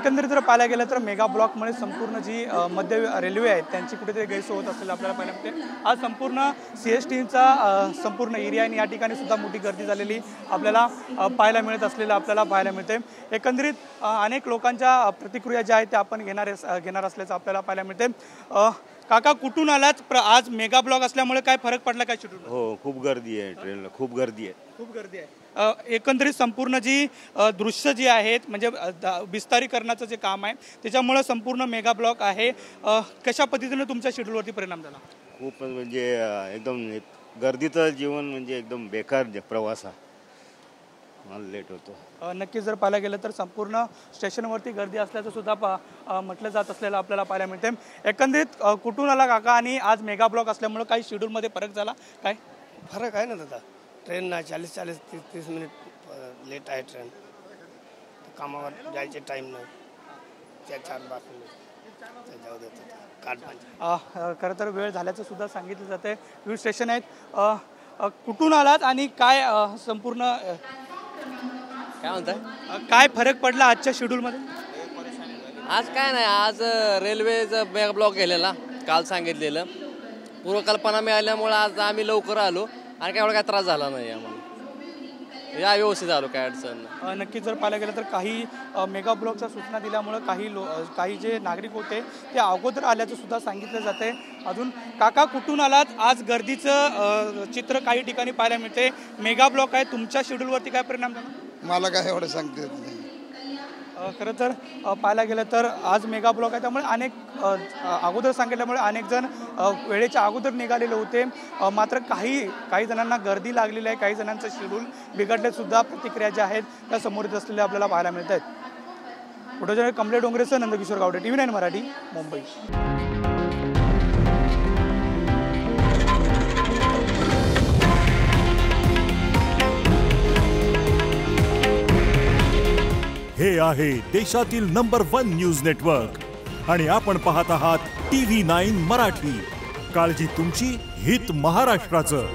एकंदरीत जर पाहायला गेलं तर मेगा ब्लॉकमुळे संपूर्ण जी मध्य रेल्वे आहेत त्यांची कुठेतरी गैरसोय होत असलेलं आपल्याला पाहायला मिळते। आज संपूर्ण CSTचा संपूर्ण एरिया आणि या ठिकाणी सुद्धा मोठी गर्दी झालेली आपल्याला पाहायला मिळत असलेलं आपल्याला पाहायला मिळते। एकंदरीत अनेक लोकांच्या प्रतिक्रिया ज्या आहेत त्या आपण घेणार असल्याचं आपल्याला पाहायला मिळते। काका कुठून आलात? आज मेगा ब्लॉक असल्यामुळे काय फरक पडला काय शेड्यूल? हो, खूप गर्दी आहे ट्रेनला, खूप गर्दी आहे, खूप गर्दी आहे। एकंदरीत संपूर्ण जी दृश्य जी आहेत म्हणजे विस्तारीकरणाचं जे काम आहे त्याच्यामुळे संपूर्ण मेगा ब्लॉक आहे, कशा पद्धतीने तुमच्या शेड्यूलवरती परिणाम झाला? खूप म्हणजे एकदम गर्दीचं जीवन म्हणजे एकदम बेकार प्रवास आहे, मला लेट होतो। नक्कीच जर पाहायला गेलं तर संपूर्ण स्टेशनवरती गर्दी असल्याचं सुद्धा म्हटलं जात असलेलं आपल्याला पाहायला मिळते। एकंदरीत कुठून आला काका आणि आज मेगा ब्लॉक असल्यामुळे काही शेड्यूलमध्ये फरक झाला काय? फरक आहे ना दादा, ट्रेन ना 40-30 मिनिट लेट आहे ट्रेन, कामावर जायचे टाईम नाही, त्या 4 जाऊ देतात। खरं तर वेळ झाल्याचं सुद्धा सांगितलं जाते। विविध स्टेशन आहेत, कुठून आलात आणि काय संपूर्ण काय म्हणताय, काय फरक पडला आजच्या शेड्यूलमध्ये? आज काय नाही, आज रेल्वेचा मेगा ब्लॉक गेलेला काल सांगितलेलं, पूर्वकल्पना मिळाल्यामुळे आज आम्ही लवकर आलो आणि काय एवढा काय त्रास झाला नाही आम्हाला, या व्यवस्थित आलो, काय अडचण नाही। नक्कीच जर पाहायला गेलं तर काही मेगा ब्लॉकच्या सूचना दिल्यामुळे काही जे नागरिक होते ते अगोदर आल्याचं सुद्धा सांगितलं जाते। अजून काका कुठून आलात? आज गर्दीचं चित्र काही ठिकाणी पाहायला मिळते, मेगा ब्लॉक आहे, तुमच्या शेड्यूलवरती काय परिणाम झाला? मला काय एवढं सांगता येत नाही। खरं तर पाहायला गेलं तर आज मेगा ब्लॉक आहे त्यामुळे अनेक अगोदर सांगितल्यामुळे अनेक जण वेळेच्या अगोदर निघालेले होते, मात्र काही जणांना गर्दी लागलेली आहे, काही जणांचं शेड्यूल बिघडले सुद्धा प्रतिक्रिया ज्या आहेत त्या समोर येत असलेल्या आपल्याला पाहायला मिळत आहेत। फोटोजन कमले डोंगरेसह नंदकिशोर गावडे, TV9 मराठी, मुंबई। हे आहे देशातील नंबर 1 न्यूज नेटवर्क आणि आपण पाहत आहात TV9 मराठी। काळजी तुमची, हित महाराष्ट्राचं।